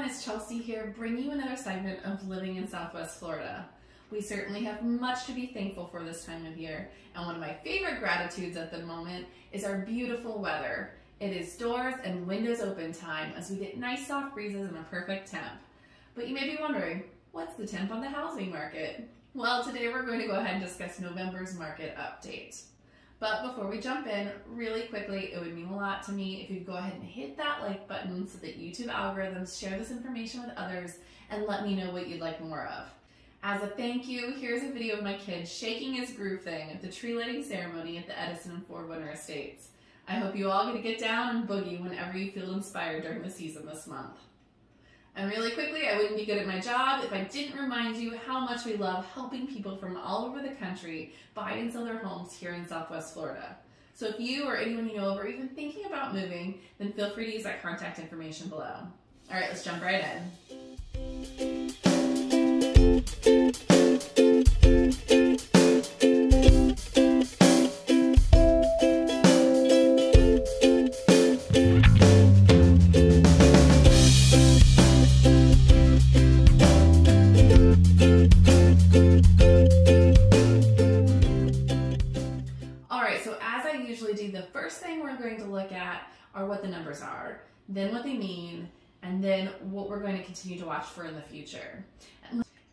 it's Chelsea here, bringing you another segment of living in Southwest Florida. We certainly have much to be thankful for this time of year, and one of my favorite gratitudes at the moment is our beautiful weather. It is doors and windows open time as we get nice soft breezes and a perfect temp. But you may be wondering, what's the temp on the housing market? Well, today we're going to go ahead and discuss November's market update. But before we jump in, really quickly, it would mean a lot to me if you'd go ahead and hit that like button so that YouTube algorithms share this information with others and let me know what you'd like more of. As a thank you, here's a video of my kid shaking his groove thing at the tree lighting ceremony at the Edison and Ford Winter Estates. I hope you all get to get down and boogie whenever you feel inspired during the season this month. And really quickly, I wouldn't be good at my job if I didn't remind you how much we love helping people from all over the country buy and sell their homes here in Southwest Florida. So if you or anyone you know of are even thinking about moving, then feel free to use that contact information below. All right, let's jump right in. The first thing we're going to look at are what the numbers are, then what they mean, and then what we're going to continue to watch for in the future.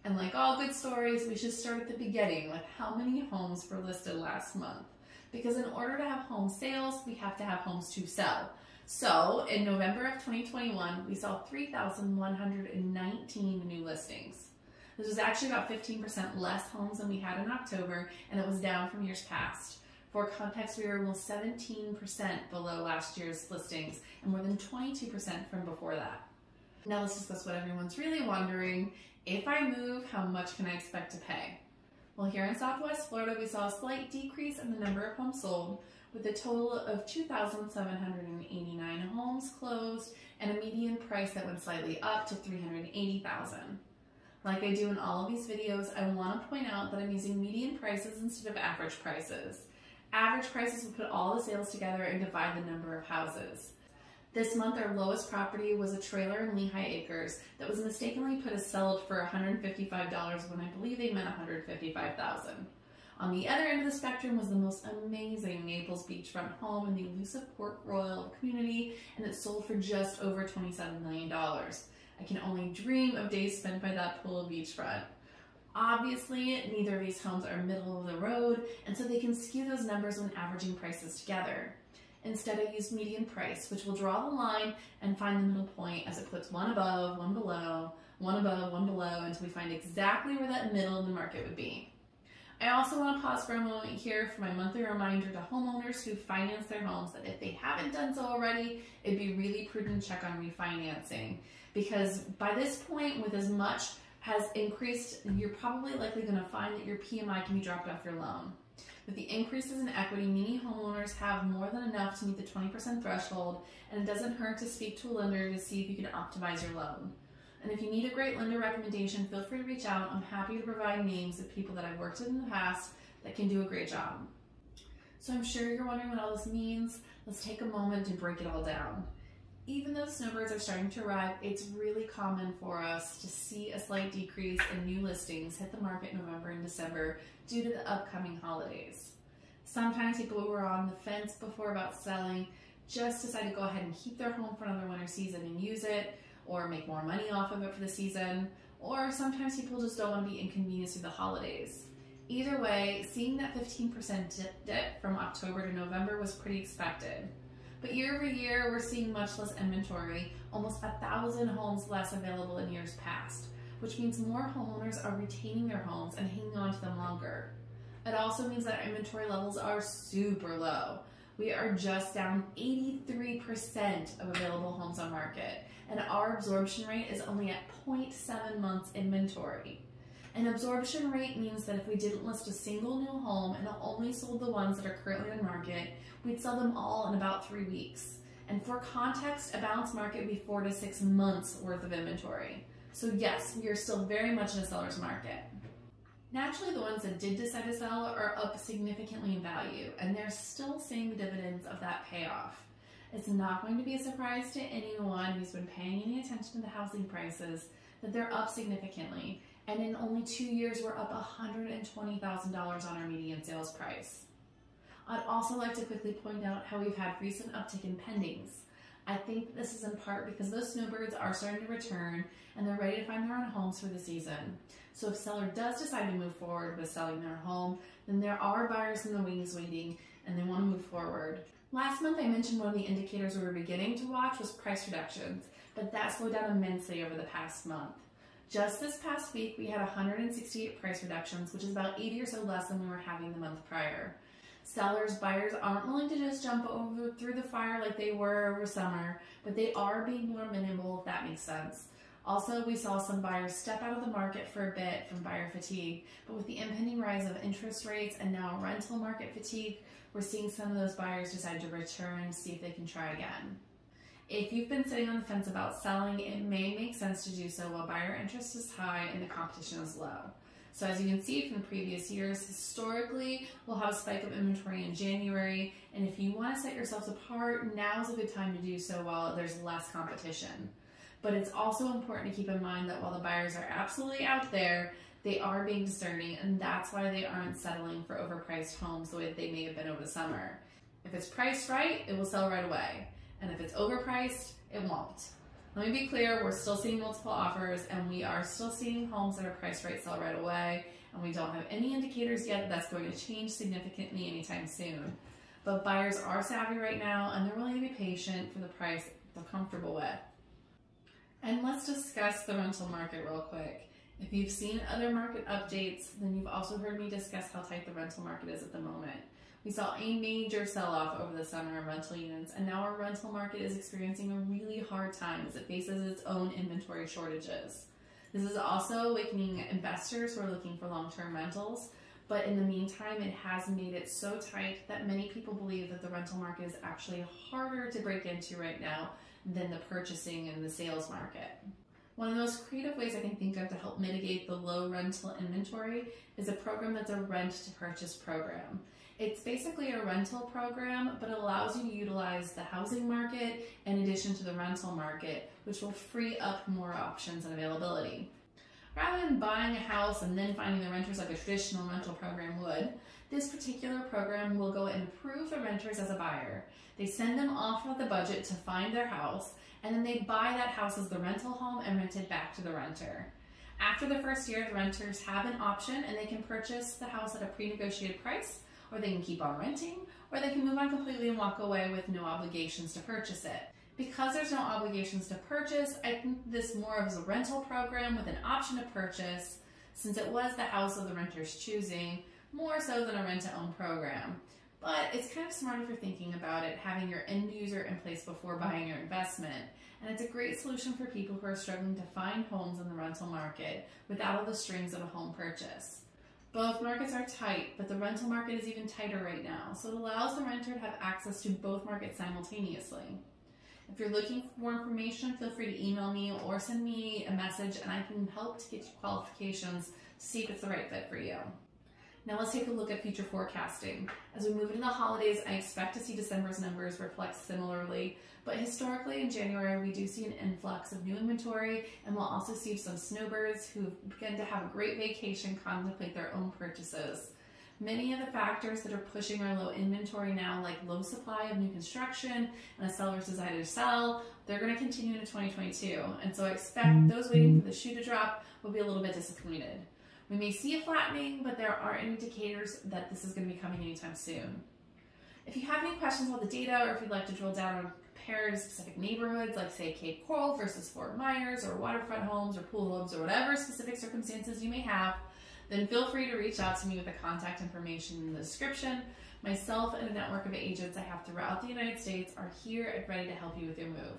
And like all good stories, we should start at the beginning with how many homes were listed last month. Because in order to have home sales, we have to have homes to sell. So in November of 2021, we saw 3,119 new listings. This was actually about 15% less homes than we had in October, and it was down from years past. For context, we were almost 17% below last year's listings and more than 22% from before that. Now let's discuss what everyone's really wondering. If I move, how much can I expect to pay? Well, here in Southwest Florida, we saw a slight decrease in the number of homes sold, with a total of 2,789 homes closed and a median price that went slightly up to $380,000. Like I do in all of these videos, I want to point out that I'm using median prices instead of average prices. Average prices would put all the sales together and divide the number of houses. This month, our lowest property was a trailer in Lehigh Acres that was mistakenly put as sold for $155 when I believe they meant $155,000. On the other end of the spectrum was the most amazing Naples beachfront home in the elusive Port Royal community, and it sold for just over $27 million. I can only dream of days spent by that pool of beachfront. Obviously, neither of these homes are middle of the road, and so they can skew those numbers when averaging prices together. Instead, I used median price, which will draw the line and find the middle point as it puts one above, one below, one above, one below, until we find exactly where that middle of the market would be. I also want to pause for a moment here for my monthly reminder to homeowners who finance their homes that if they haven't done so already, it'd be really prudent to check on refinancing. Because by this point, with as much has increased, you're probably likely going to find that your PMI can be dropped off your loan. With the increases in equity, many homeowners have more than enough to meet the 20% threshold, and it doesn't hurt to speak to a lender to see if you can optimize your loan. And if you need a great lender recommendation, feel free to reach out. I'm happy to provide names of people that I've worked with in the past that can do a great job. So I'm sure you're wondering what all this means. Let's take a moment to break it all down. Even though snowbirds are starting to arrive, it's really common for us to see a slight decrease in new listings hit the market in November and December due to the upcoming holidays. Sometimes people who were on the fence before about selling just decide to go ahead and keep their home for another winter season and use it, or make more money off of it for the season, or sometimes people just don't want to be inconvenienced through the holidays. Either way, seeing that 15% dip from October to November was pretty expected. But year over year, we're seeing much less inventory, almost 1,000 homes less available in years past, which means more homeowners are retaining their homes and hanging on to them longer. It also means that our inventory levels are super low. We are just down 83% of available homes on market, and our absorption rate is only at 0.7 months inventory. An absorption rate means that if we didn't list a single new home and only sold the ones that are currently on market, we'd sell them all in about 3 weeks. And for context, a balanced market would be 4 to 6 months worth of inventory. So yes, we are still very much in a seller's market. Naturally, the ones that did decide to sell are up significantly in value, and they're still seeing the dividends of that payoff. It's not going to be a surprise to anyone who's been paying any attention to housing prices that they're up significantly, and in only 2 years we're up $120,000 on our median sales price. I'd also like to quickly point out how we've had recent uptick in pendings. I think this is in part because those snowbirds are starting to return and they're ready to find their own homes for the season. So if a seller does decide to move forward with selling their home, then there are buyers in the wings waiting and they want to move forward. Last month I mentioned one of the indicators we were beginning to watch was price reductions, but that slowed down immensely over the past month. Just this past week we had 168 price reductions, which is about 80 or so less than we were having the month prior. Sellers, buyers aren't willing to just jump through the fire like they were over summer, but they are being more minimal, if that makes sense. Also, we saw some buyers step out of the market for a bit from buyer fatigue, but with the impending rise of interest rates and now rental market fatigue, we're seeing some of those buyers decide to return and see if they can try again. If you've been sitting on the fence about selling, it may make sense to do so while buyer interest is high and the competition is low. So as you can see from previous years, historically, we'll have a spike of inventory in January, and if you want to set yourselves apart, now's a good time to do so while there's less competition. But it's also important to keep in mind that while the buyers are absolutely out there, they are being discerning, and that's why they aren't settling for overpriced homes the way that they may have been over the summer. If it's priced right, it will sell right away, and if it's overpriced, it won't. Let me be clear, we're still seeing multiple offers and we are still seeing homes that are priced right sell right away, and we don't have any indicators yet that that's going to change significantly anytime soon. But buyers are savvy right now and they're willing to be patient for the price they're comfortable with. And let's discuss the rental market real quick. If you've seen other market updates, then you've also heard me discuss how tight the rental market is at the moment. We saw a major sell-off over the summer of rental units, and now our rental market is experiencing a really hard time as it faces its own inventory shortages. This is also awakening investors who are looking for long-term rentals, but in the meantime, it has made it so tight that many people believe that the rental market is actually harder to break into right now than the purchasing and the sales market. One of the most creative ways I can think of to help mitigate the low rental inventory is a program that's a rent-to-purchase program. It's basically a rental program, but it allows you to utilize the housing market in addition to the rental market, which will free up more options and availability. Rather than buying a house and then finding the renters like a traditional rental program would, this particular program will go and approve the renters as a buyer. They send them off with a budget to find their house, and then they buy that house as the rental home and rent it back to the renter. After the first year, the renters have an option and they can purchase the house at a pre-negotiated price, or they can keep on renting, or they can move on completely and walk away with no obligations to purchase it. Because there's no obligations to purchase, I think this more of as a rental program with an option to purchase, since it was the house of the renter's choosing, more so than a rent-to-own program. But it's kind of smart if you're thinking about it, having your end user in place before buying your investment. And it's a great solution for people who are struggling to find homes in the rental market without all the strings of a home purchase. Both markets are tight, but the rental market is even tighter right now, so it allows the renter to have access to both markets simultaneously. If you're looking for more information, feel free to email me or send me a message and I can help to get you qualifications to see if it's the right fit for you. Now let's take a look at future forecasting. As we move into the holidays, I expect to see December's numbers reflect similarly, but historically in January we do see an influx of new inventory, and we'll also see some snowbirds who begin to have a great vacation contemplate their own purchases. Many of the factors that are pushing our low inventory now, like low supply of new construction and a seller's desire to sell, they're going to continue into 2022, and so I expect those waiting for the shoe to drop will be a little bit disappointed. We may see a flattening, but there aren't indicators that this is going to be coming anytime soon. If you have any questions about the data, or if you'd like to drill down on compare specific neighborhoods, like say Cape Coral versus Fort Myers, or waterfront homes, or pool homes, or whatever specific circumstances you may have, then feel free to reach out to me with the contact information in the description. Myself and a network of agents I have throughout the United States are here and ready to help you with your move.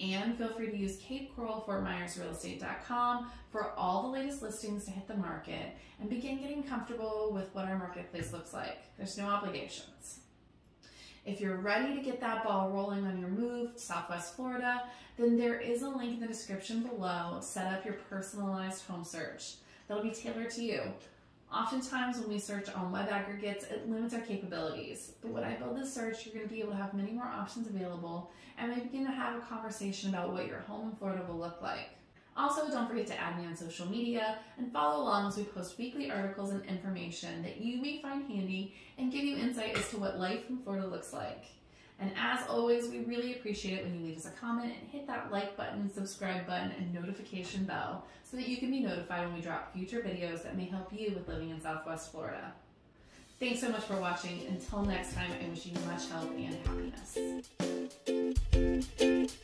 And feel free to use Cape Coral, FortMyersRealEstate.com for all the latest listings to hit the market and begin getting comfortable with what our marketplace looks like. There's no obligations. If you're ready to get that ball rolling on your move to Southwest Florida, then there is a link in the description below. Set up your personalized home search. That'll be tailored to you. Oftentimes when we search on web aggregates, it limits our capabilities. But when I build this search, you're going to be able to have many more options available, and we begin to have a conversation about what your home in Florida will look like. Also, don't forget to add me on social media and follow along as we post weekly articles and information that you may find handy and give you insight as to what life in Florida looks like. And as always, we really appreciate it when you leave us a comment and hit that like button, subscribe button, and notification bell so that you can be notified when we drop future videos that may help you with living in Southwest Florida. Thanks so much for watching. Until next time, I wish you much health and happiness.